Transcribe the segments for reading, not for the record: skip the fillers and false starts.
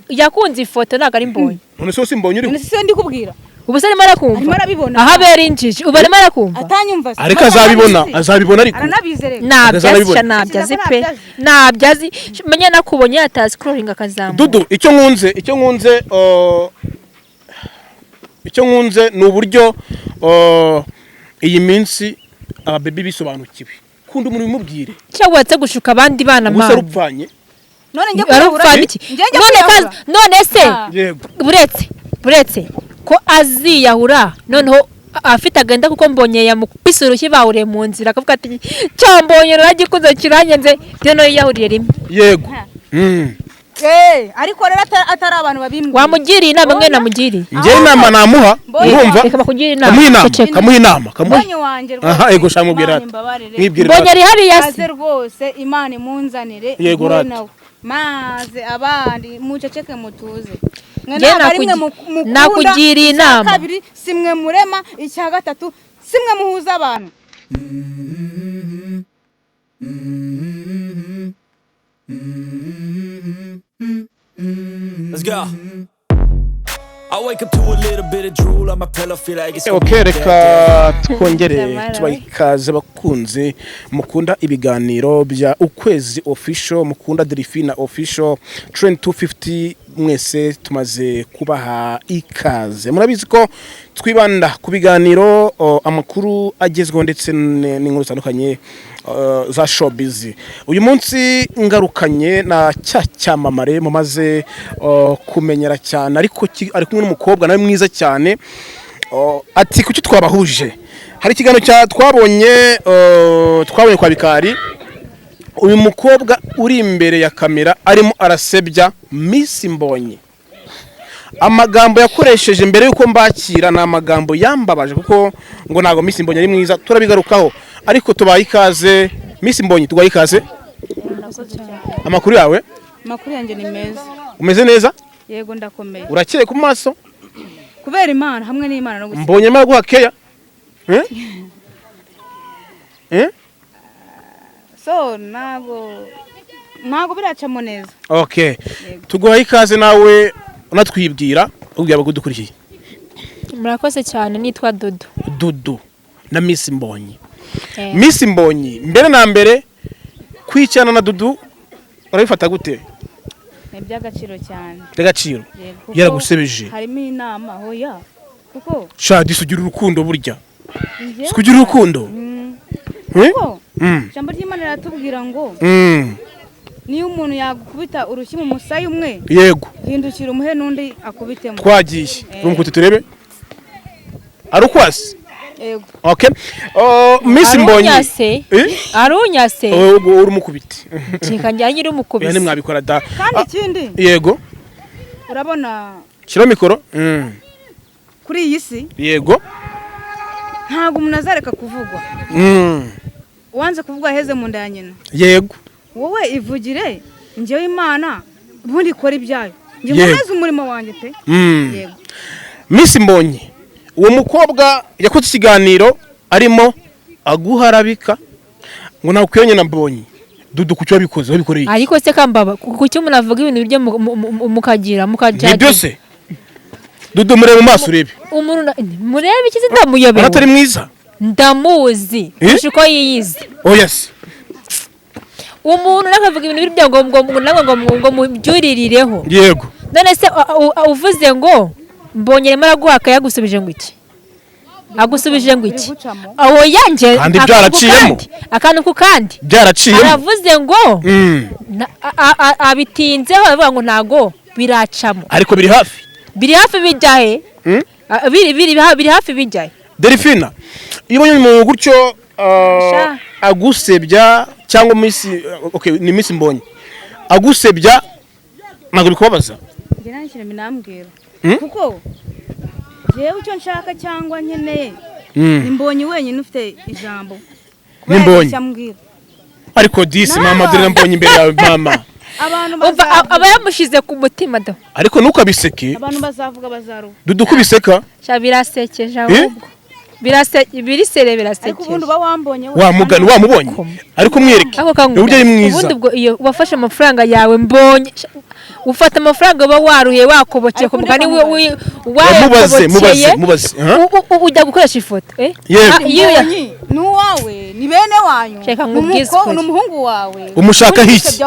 yakunze ifoto naga ari mbonye none so simbonye uri none se ndi kubwira ubu se arimo arakumva arimo arabibona aha bera injiji ubu arimo arakumva atanyumva ariko azabibona ariko aranabizere nabyazi pe nabyazi menye nakubonye yatazi scrolling akazamuka Dudu icyo nkunze ni uburyo iyi minsi ababebi bisobanukiwe kundi umuntu bimubwire cyangwa watse gushuka abandi bana mama urupfanye none njye kurupfanye iki none se yego buretse ko aziyahura noneho afite agenda kuko mbonye yamukubise urushyi bahuriye mu nzira akavuga ati cyambonye ragikuze kiranyenze rero yahuriye rimwe yego ariko rero atari abantu babimbwiye wamugiriye inama mwe namugiriye njye inama namuha urumva reka bakugira inama kamuha inama mbonye wanje rwose aha ego shamubwira mwibwira mbonye ari hariya se rwose imana imunzanire yego rati maze abandi muceceke mutuze nakugiriye inama kabiri simwe murema icya gatatu simwe muhuza abantu Let's go. I wake up to a little bit of drool on my pillow, feel like it's okay, reka twongere tubayikaze bakunze mukunda ibiganiro bya ukwezi official mukunda Delphine official Trend 250 mwese tumaze kubaha ikaze murabizi ko twibanda ku biganiro amakuru agezweho ndetse n'inkuru zitandukanye za showbiz uyu munsi ngarukanye na cyamamare mumaze kumenyera cyane ariko ari kumwe n'umukobwa nawe mwiza cyane ati kuki twabahuje hari ikiganiro twabonye kwa Bikari uyu mukobwa uri imbere ya kamera arimo arasebya Miss Mbonyi amagambo yakoresheje mbere yuko mbakira na amagambo yambabaje kuko ngo nago Miss Mbonyi ari mwiza turabigarukaho ariko tubaye ikaze Miss Mbonyi tugaye ikaze amakuru yawe amakuru yanjye ni meza umeze neza yego ndakomeye urakeye ku maso kubera imana hamwe n'imana no Mbonyi amara guhakeya so nago biracamo neza okay tuguhaye ikaze nawe unatwibwira ubwira bagudukurikiye murakoze cyane nitwa Dudu na Miss Mbonyi Miss Mbonyi mbere na mbere kwicana na Dudu urabifata gute by'agaciro cyane by'agaciro yaragusebeje harimo inama hoya kuko shadi sugira urukundo burya sugira urukundo jambo ry'Imana ratubwira ngo niyo umuntu yagukubita urushyi mu musayi umwe yego hindukira umuhe nundi akubitemo twagiye rumukute turebe arukwasi yego okay Miss Mbonyi arunyase uri mukubiti cyeka njyanye uri mukubiti yani mwabikora da kandi ikindi yego urabona shira mikoro kuri iyi si yego ntago umuntu azareka kuvugwa wanze kuvugwa heze mu nda ya nyina yego wowe ivugire njyewe Imana ubundi ikora ibyayo njye nkomeze umurimo wanjye pe yego Miss Mbonyi uwo mukobwa yakoze ikiganiro arimo aguharabika ngo nawe kwenye na Mbonyi Dudu kucyo wabikoze wabikoreye ariko se kambaba kucyo umuntu avuga ibintu biryo mukagira ni byose Dudu murebe mu maso urebe umuntu murebe iki ndamuyobera atari mwiza ndamuzi ushiko yiyizi yes umuntu nakavuga ibintu biryo ngo mubyuririreho yego none se uvuze ngo Mbonye rema raguhaka yagusubije ngo iki agusubije ngo iki aho yanje kandi byaraciyemo akantu ku kandi byaraciyemo aravuze ngo abitinzeho avuga ngo ntago biracamo ariko biri hafi bijyahe biri hafi bijyahe Delphine ibonye mu gutyo agusebya cyangwa Miss ni Miss Mbonyi agusebya ntago bikubabaza ngira nshire minambwira kuko jewe icyo nshaka cyangwa nkeneye Mbonyi wenyine ufite ijambo Mbonyi ariko disi mama dore Mbonyi imbere yawe mama aba yamushize ku mutima do ariko nukabiseke abantu bazavuga bazaruha Dudu kubiseka shabirasekeje ahubwo birisere ariko birasekeje ubundi uba wambonye wa mugani wamubonye ariko umwereke ako kangu uburyo ari mwiza ubundi ubwo iyo wafashe amafaranga yawe mbonye ufata amafaranga uba waruye wakobokeye ku mugani mubaze ujya gukoresha ifoto ni uwawe ni bene wanyu Sheka nkubwize ni umuhungu wawe umushaka hiki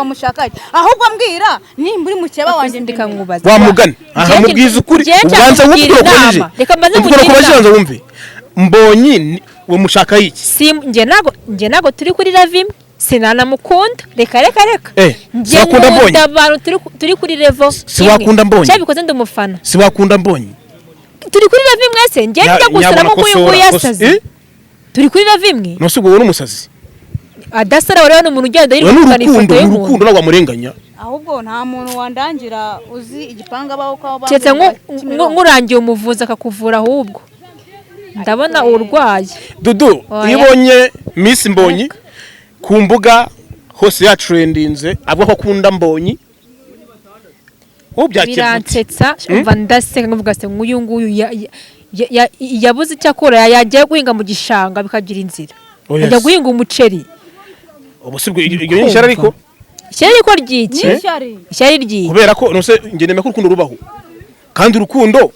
ahubwo mbwira nimba uri mukeba wanjye ndikankubaza wa mugani aha mubwize ukuri ubanza wumve reka mbaze ubanza wumve mbonye uwo mushaka hiki nje nago turi kuri ravimwe sinanamukunda reka siwakunda mbonye abantu turi kuri level siwakunda mbonye cyabikoze ndi umufana siwakunda mbonye turi kuri ravimwe se nje njya gusaramo kuyu yasaze turi kuri ravimwe no se ubwo uri umusazi adasara rero n'umuntu ugenda yirukana ifoto y'urukundo nawe wamurenganya ahubwo nta muntu wandangira uzi igipanga baho kwa cyetse ngurangiye umuvuza akakuvura ahubwo ndabona urwaye Dudu ibonye Miss Mbonyi ku mbuga hose ya trendinze avuga ko akunda Mbonyi biransetsa umva ndaseka nkuvuga se nguyu yabuze icyakora yagiye guhinga mu gishanga bikagira inzira ajya guhinga umuceri ubusibwe iyo nyishara ariko ishyari ariko ryiki ishyari ryiki kubera ko nose ngendeme ko urukundo rubaho kandi urukundo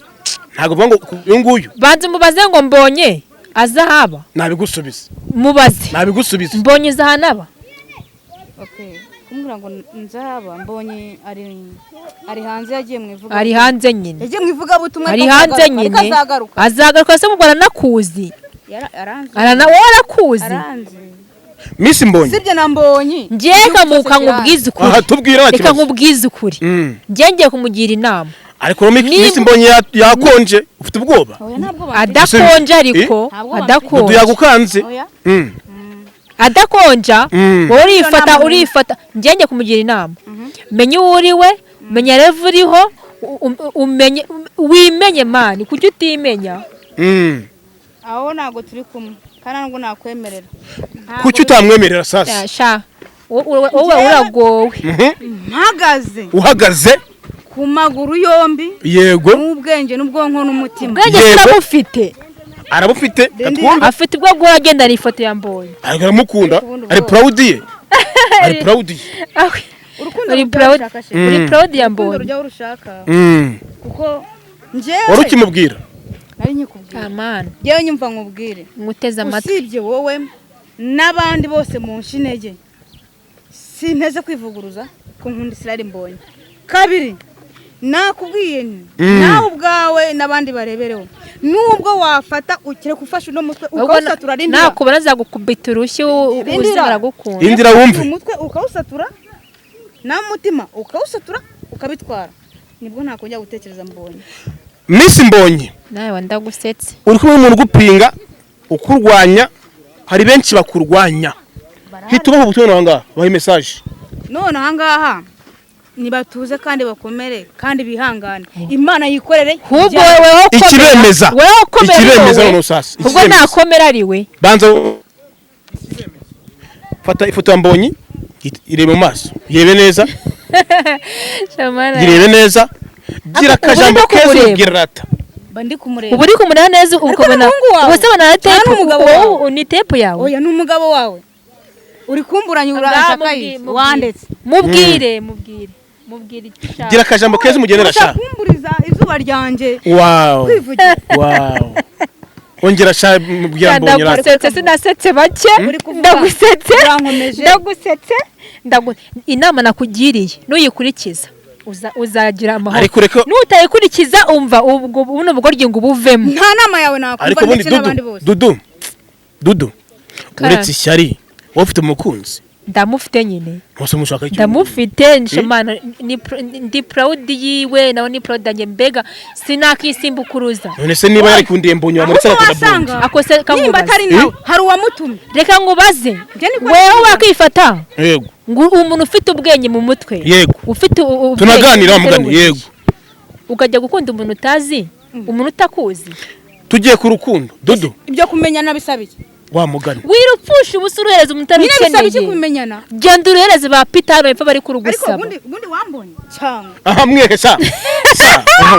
ntago vuga ngo uyu nguyu banze mubaze ngo Mbonye azahaba nabigusubiza mubaze nabigusubiza Mbonye zahanaba kumbwira ngo nzahaba Mbonye ari hanze yagiye mwivuga ari hanze nyine yagiye mwivuga butumwe ari hanze nyine azagaruka se mugora nakuzi warakuzi Miss Mbonyi sibye na Mbonyi njeka muka nkubwize ukuri aha tubwira reka nkubwize ukuri ngiye kumugira inama ariko Miss Mbonyi yakonje ufite ubwoba adakonje ariko adakonje yagukanze adakonja urifata ngiye kumugira inama menye uriwe menya revu uriho umenye wimenye mani kujya utimenya aho nago turi kumwe kana nubwo nakwemerera kuki utamwemerera sasa sha wowe uragowe uhagaze ku maguru yombi yego n'ubwenge n'ubwonko n'umutima ubwenge arabufite afite ubwo gura agenda ni ifoto ya Mbonyi aramukunda ari proud ye uri proud ya Mbonyi urujya urushaka kuko njyewe wari ukimubwira nari nyikubwira amana yewe nyumva nkubwire muteze amatwi usibye wowe n'abandi bose mu nshinege sinteze kwivuguruza ko nkunda Israel Mbonyi kabiri nakubwiye nawe ubwawe n'abandi barebereho nubwo wafata ukire kufasha no mutwe ukawusatura rindira nakubona zagukubita urushyi uzara gukunda indira wumve umutwe ukawusatura na mutima ukawusatura ukabitwara nibwo ntakongera gutekereza Mbonyi Miss Mbonyi nawe wandagusetse uri kumwe n'umuntu gupinga ukurwanya hari benshi bakurwanya hitubaho ubutumwa nanga bahe message none ahangaha nibatuze kandi bakomere kandi bihangane Imana yikorere hubwo wewe ikibemeza no sasa ubwo nakomera ariwe banza fata ifoto ya Mbonyi irebe mu maso yebe neza irebe neza gira kajambo keza girata bandi kumureba uburi kumureba neza ukabona ubose bana tape umugabo ni tape yawe oya n'umugabo wawe uri kumburanya urashakaye wandetse mubwire ikishaka gira kajambo keza umugenera sha kumburiza izuba ryanje wow ongera sha mubwira Mbonyi ndagusetse sinasetse bake ndagusetse inama nakugiriye nuyikurikiza uzagira amahoro nutayikurikiza umva ubwo buno bugoryi ngo ubuvemo nta nama yawe nakumva ndetse n'abandi bose Dudu uretse ishyari wowe ufite umukunzi ndamufite nyine bose mushaka iki ndamufite nshimana ndi proud yiwe nawe ni proud yanjye mbega sinakisimbukuruza none se niba yari kundiye Mbonyi wamuretse akunda akose nimba atari nawe hari uwamutumye reka ngubaze wewe wakifata yego ngo umuntu ufite ubwenge mu mutwe yego ufite tunaganira mugani yego ukajya gukunda umuntu utazi umuntu utakuzi tugiye ku rukundo Dudu ibyo kumenyana bisabike wa mugani wirupfusha ubusuruhereza umuntu ukeneye nyine kumenyana genda uruhereze ba Peter bepfa bari kurugusaba ariko ubundi wambonye cyangwa aha mweke sha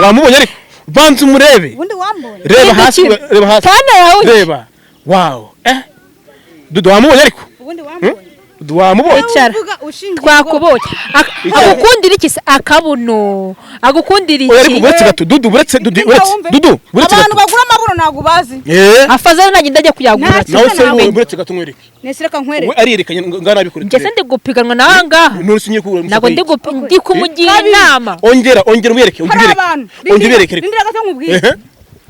wamubonye ariko banza umurebe ubundi wambonye reba hasi reba hasi reba wow Dudu wamubonye ariko ubundi wambonye wamubonye twakubonye agukundira iki akabuno agukundira iki ariko buretse gato Dudu buretse Dudu buretse abantu bagura amabuno ntago bazi afaza nanjye ndajya kuyagura nawe se buretse gato nkwereke nesireka nkwereke we ariyerekanye ngana bikora ngese ndi gupiganwa nawe ngaha ntusinye ko nago ndi kumugira inama ongera ubireke ubireke ndira gato nkubwiye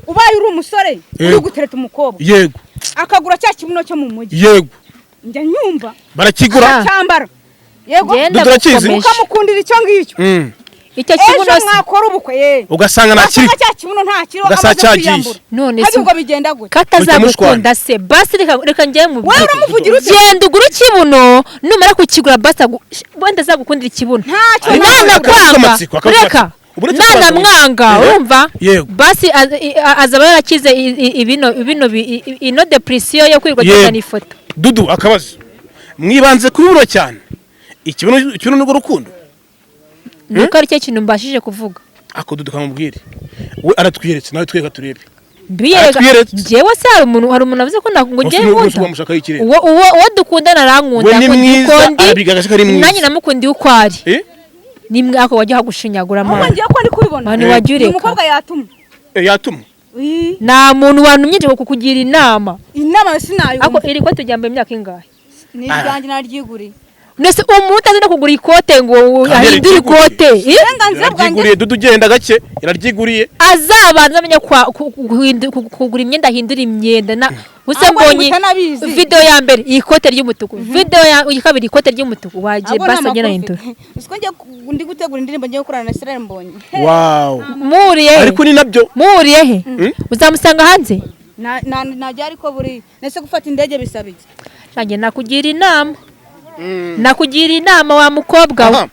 ubaye uri umusore uri gutereta umukobwa yego akagura cya kibuno cyo mu mujyi yego njya nyumva barakigura cyambara yego duturakizi ukamukundira icyo ngicyo icyo kibuno mwakora ubukwe ugasanga nakiri cya kibuno nta kiro gasacagiye none se ubwo bigenda gute katazagukunda se basi reka njye mu wewe uramuvugira ute genda ugura ikibuno numara kukigura basi wenda azagukundira ikibuno nana kwanga reka nana mwanga urumva basi azaba yarakize ino depression yo kwirwa cyane ifoto Dudu akabazo mwibanze kuburo cyane ikibuno n'ugo rukundo nuko ari cyo kintu mbashije kuvuga ako Dudu kamubwire we aratwiyeretse nawe tweka turebe mbiyereka jewe se hari umuntu avuze ko ngo ngiye nkunda uwo dukundana arankunda ko ndikondi nanjye namukundiye uko ari nimwe ako wajya hagushinyagura mama ngiye ko ndi kubibona mani wajureka umukobwa yatumwe nta muntu wantumye ngo kukugira inama sinayo ako iri ko tujyambe imyaka ingahe ni ryanjye naryiguriye nese umuntu azi no kugura ikote ngo ahindure ikote yaryiguriye Dudu genda gake iraryiguriye azabanza amenya kugura imyenda ahindura imyenda na use mbonye video ya mbere ikote ry'umutuku video ya kabiri ikote ry'umutuku wagiye basa ngena hindura usko ngiye ndi gutegura indirimbo ngiye gukorana na Israel Mbonye wow muriye ariko ni nabyo muriye he uzamusanga hanze najya ariko buri nese gufata indege bisabije nanjye nakugira inama nakugira inama wa mukobwa we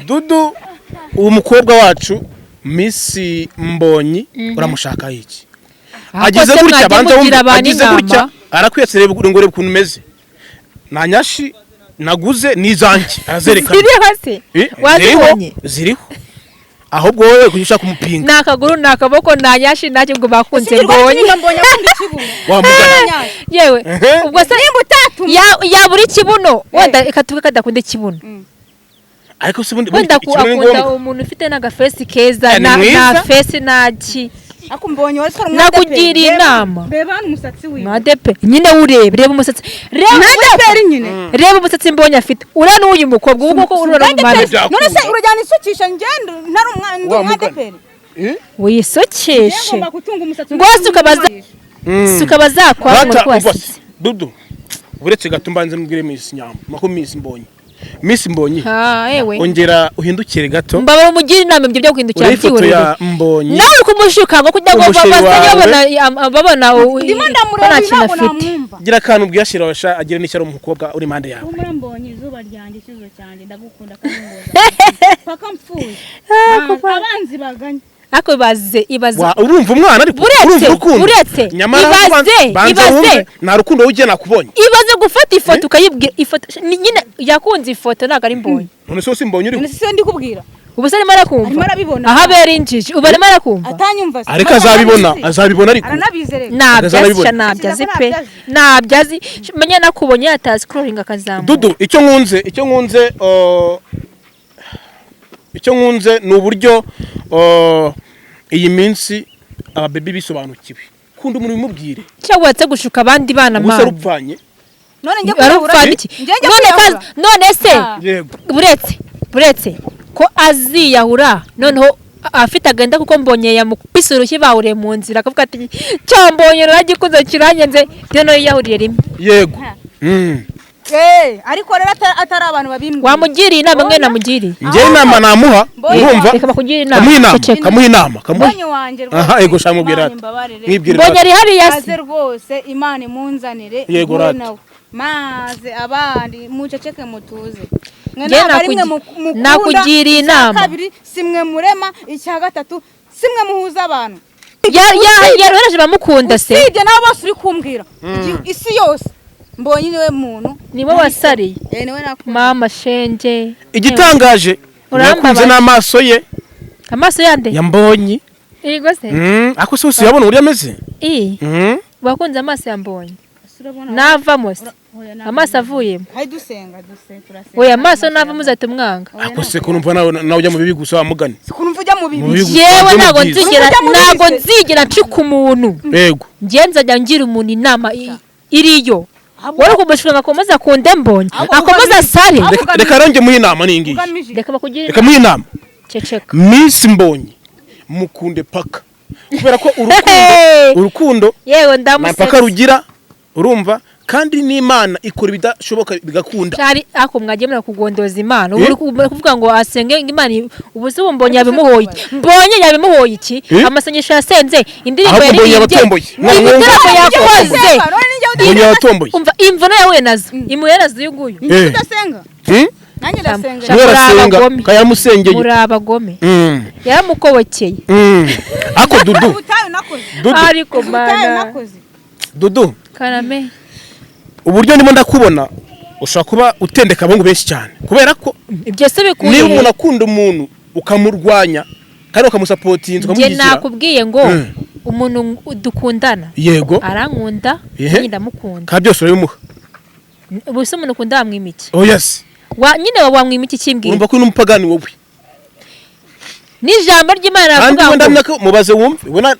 Dudu uwo mukobwa wacu Miss Mbonyi uramushaka iki ageze gutya banza wumva ageze gutya arakwiyetse reba ngo reba ukuntu umeze nanyashi naguze nizanki arazereka ziri hasi wazibonye ziriho ahubwo wowe kunyisha kumupinga nakaguru nakaboko nanyashi nacyo ngo bakunze Mbonyi wa mugana yewe ubwo se ya buri kibuno wenda ikatuka kadakunda kibuno ariko se bundi akunda umuntu ufite n'agafesi keza na fesi naki ako Mbonye wari sora nakugiriye inama reba umusatsi wiwe madepe nyine urebe reba umusatsi reba umusatsi Mbonye afite ura n'uyu mukobwa ubwo ko urora mu mane none se urajyana isukisha ngendo ntari umwadeperi wisokeshe ngwase ukabaza kwa ngo kwasi Dudu uretse gatumbanze mbwire Miss Nyama mako Miss Mbonyi Miss Mbonyi ewe ongera uhindukire gato mbaba umugira inama ibyo byo guhindukira by'ururiro Mbonyi nawe kumushuka ngo kujya ngo babona gira kantu bwashira washa agira n'ishyaro umukobwa uri mande yawe Mbonyi izuba ryanjye kizo cyane ndagukunda kandi paka mpfuye abanzi baganye ako ibaze urumva umwana ariko urumva urukundo ibaze nta rukundo wujye nakubonye ibaze gufata ifoto ukayibwira ifoto nyine yakunze ifoto ntago ari Mbonyi none se Mbonyi uri none se ndi kubwira ubu se arimo arakumva aha bera injiji ubu arimo arakumva atanyumva ariko azabibona ariko nabyazi pe nabyazi menya nakubonye yatazi scrolling akazamuka Dudu icyo nkunze ni uburyo iyi minsi ababebi bisobanukiwe kunda umuntu bimubwire cyangwa watse gushuka abandi bana mama urupfanye none njye kurura iki none se buretse ko aziyahura noneho afite agenda kuko Mbonye yamukubise urushyi bahuriye mu nzira akavuga ati cyo Mbonye naragikuze kiranyenze none yahuriye rimwe yego ariko rero atari abantu babimbwiye wamugiriye inama mwe namugiriye ngiye inama namuha urumva reka bakugira inama kamuha inama Mbonye wanje aha ego shamubwira mwibwire Mbonye ari hari yasi rwose Imana imunzanire yego rata maze abandi muceceke mutuze nakugiriye inama kabiri simwe murema icya gatatu simwe muhuza abantu yarohereje bamukunda se sije nabo bose uri kumbwira isi yose Mbonye niwe muntu niwe wasariye niwe mama shenge igitangaje urakunze n'amaso ye amaso yande ya Mbonyi Yego se. Ako se yabona uri ameze. Bakunze amaso yambonye. Navamo se. Amaso avuyemo. Hai dusenga turasenga. Oya amaso navamo uzahita umwanga. Ako se ko numva nawe ujya mu bibi gusa wamugani. Sikunumva ujya mu bibi. Yewe ntago nzigera ncika umuntu. Yego. Ngenza ajya ngira umuntu inama iriyo. Wari kumushaka akomeza kunde mbonye. Akomeza sare. Reka range mu inama ningi. Reka bakugira. Reka mu inama. Ceceka. Miss Mbonyi mukunde paka. Kubera ko urukundo yewe ndamusetse. Paka rugira urumva kandi n'Imana ikora bidashoboka bigakunda. Cyari ako mwagemera kugondoza Imana. Uri kuvuga ngo asenge Imana ubuze Mbonyi yabimuhoye. Mbonyi yabimuhoye iki? Amasengesho yasenze indirimbo yari yabatomboye. Indirimbo yakoze. Mbonyi yabatomboye. Umva imvuno yawe nazo. Imuye nazo yuguyu. Udasenga. Nanjye ndasenga. Murasenga kayamusengeye. Muri abagome. Yaramukobokeye. Ako Dudu. Ariko mana. Dudu. Karame. Uburyo ndimo ndakubona ushaka kuba utendeka abahungu benshi cyane kubera ko ibyo se bikuye niba umuntu akunda umuntu ukamurwanya kandi ukamusapotinga ukamugira. Je nakubwiye ngo umuntu dukundana. Yego. Arankunda. Nyine ndamukunda. Ka byose urabimuha. Ubuse umuntu ukunda wamwimiki. Oh yes. Nyine wamwimiki kimbwira. Urumva ko n'umupagani wowe. N'ijambo ry'Imana ravuga ngo. Kandi wenda mubaze wumve. Ubona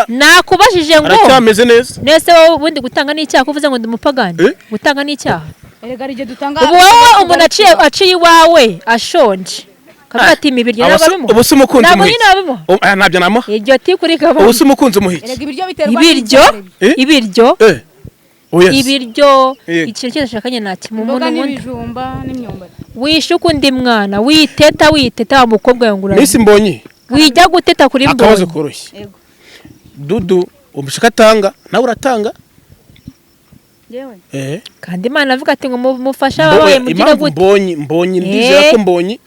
nakubajije ngo aracyameze neza. Nese wowe ubundi gutanga n'icyaha kuvuze ngo ndumupagani. Gutanga n'icyaha. Erega rije dutanga. Ubu wowe umuntu aciye iwawe ashonje. Kavuga ati imibiryo n'ababimo. Ubu se umukunzi umuhi. Ntabwo nyine ababimo. Ntabyo namuha. Iryo tikuri kabamo. Ubu se umukunzi umuhi. Erega ibiryo biterwa ibiryo. Oh yes. Ibiryo ikintu cyose ashakanye naki mu muntu wundi. Ibijumba n'imyumbati. Wishuka undi mwana witeta wa mukobwa yangura. Miss Mbonyi. Wijya guteta kuri Mbonyi. Akabazo koroshye. Yego. Dudu umushaka atanga nawe uratanga. Yewe. Kandi Imana avuga ati ngo mufasha abaye mugira gute. Mbonyi ndizera ko Mbonyi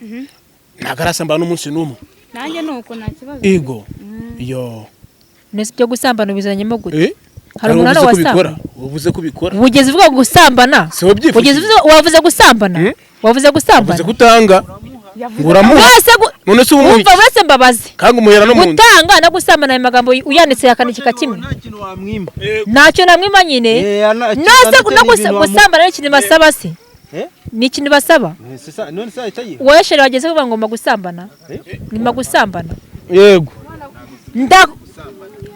nagarasamba n'umunsi n'umwe. Nanjye nuko nta kibazo. Ego. Yo. Nese byo gusambana bizanyemo gute? Hari umuntu wasambana. Uvuze kubikora. Ugeze uvuga gusambana. Ugeze wavuze gusambana. Wavuze gusambana. Wavuze gutanga. Nguramuha. None se umuhi. Umva wese mbabazi. Kandi umuhera no muntu. Gutanga no gusambana ayo magambo uyanditse yakanikika kimwe. Ntacyo namwima nyine. Nose gusambana ari ikintu basaba se. Ni ikintu basaba. None se itaye. Weshere wageze kuvuga ngo magusambana. Ni magusambana. Yego.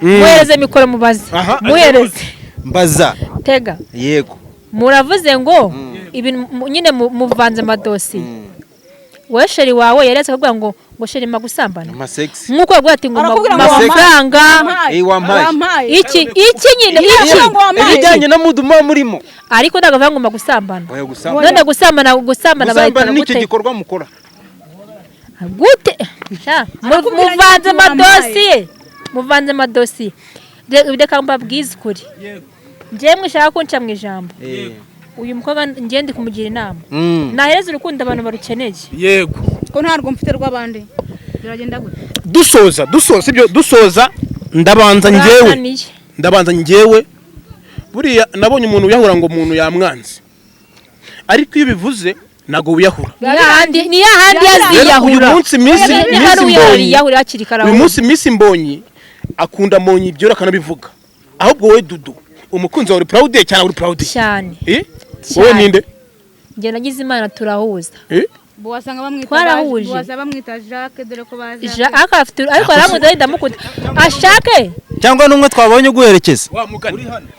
Muhereze mikoro mubaze. Muhereze. Mbaza. Tega. Yego. Muravuze ngo ibintu nyine muvanze amadosi. Wesheri wawe yaretse kuvuga ngo sheri magusambana. Nkuko yaguye ati ngo amafaranga. Wampaye. Iki nyine ibijyanye na muduma murimo. Ariko ndagavuga ngo magusambana. None gusambana bayitara gute? N'iki gikorwa mukora. Gute? Muvanze amadosi. Reka mbabwize ukuri. Ngiye mwishaka ko nca mu ijambo. Uyu mukobwa ngende kumugira inama. Nahereza urukundo abantu barukeneye. Yego. Ko ntarwo mfite rw'abandi. Biragenda gute? Dusoza ndabanza njyewe. Buriya nabonye umuntu uyahura ngo umuntu yamwanze. Ariko iyo bivuze nago uyahura. Ni yahandi yaziyahura. Uyu munsi Miss Mbonyi akunda Mbonyi ibyo akanabivuga. Ahubwo wowe Dudu umukunzi wawe proud cyane uri proud cyane. Wowe ninde? Nge nagize Imana turahuza. Bo wasanga bamwita Jacques dore ko baje. Jacques afite ariko aramudaye ndamukunda. Ashake cyangwa numwe twabonye guherekeza.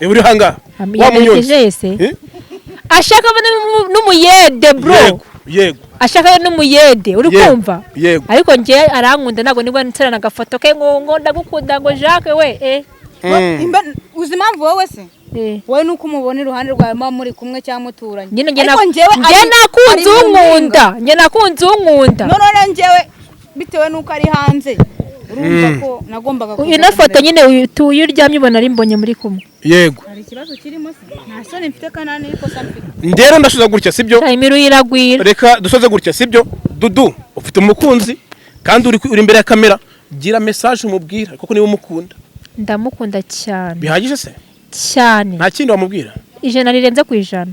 Uri hanga. Wa munyonzi. Ashaka n'umuyede bro. Yego. Ashaka n'umuyede uri kumva? Yego. Ariko nge arankunda nago nibwo ntsarana gafoto ke ngo ndagukunda ngo Jacques we uzi impamvu wowe se wowe nuko umubona iruhande rwawe mama muri kumwe cyangwa muturanye. Nge nakunze unkunda. None njyewe bitewe nuko ari hanze urumva ko nagombaga kugira. Ino foto nyine uryamye ubona ari Mbonye muri kumwe. Yego. Hari ikibazo kirimo se? Nta soni mfite kanani ariko samfite. Ndero ndashoza gutya sibyo? Imiru iragwira. Reka dusoze gutya sibyo? Dudu ufite umukunzi kandi uri imbere ya kamera. Gira message umubwira kuko niba umukunda. Ndamukunda cyane. Bihagije se? Cyane. Nta kindi wamubwira? Ijana rirenze ku ijana.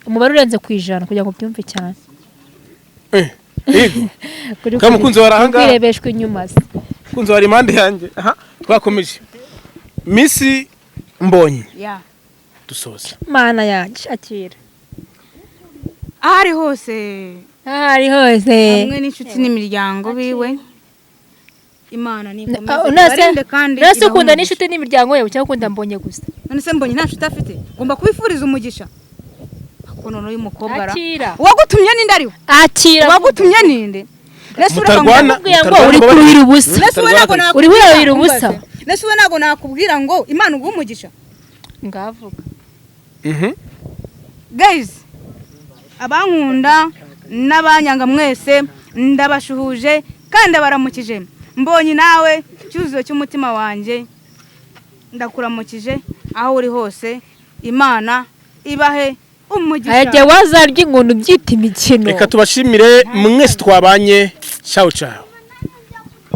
Umubare urenze ku ijana kugira ngo byumve cyane. Yego. Kamukunzi warahanga. Kwirebeshwa inyuma se. kunze wari impande yanjye aha twakomeje Misi Mbonyi dusoza mana yanjye akira ahari hose hamwe n'inshuti n'imiryango biwe Imana ni barinde kandi nase ukunda n'inshuti n'imiryango yawe cyangwa ukunda Mbonye gusa none se Mbonye nta nshuti afite ngomba kubifuriza umugisha kuko uyu mukobwa ara akira wagutumye ninde ari we akira wagutumye ninde mutarwana uri kuruhira ubusa uri kuruhira ubusa nese we nago nakubwira ngo Imana uguha umugisha ngavuga guys abankunda n'abanyanga mwese ndabashuhuje kandi baramukije Mbonye nawe cyuzuzo cy'umutima wanje ndakuramukije aho uri hose Imana ibahe umugisha ajya wazarya inkono byita imikino reka tubashimire mwese twabanye ciao ciao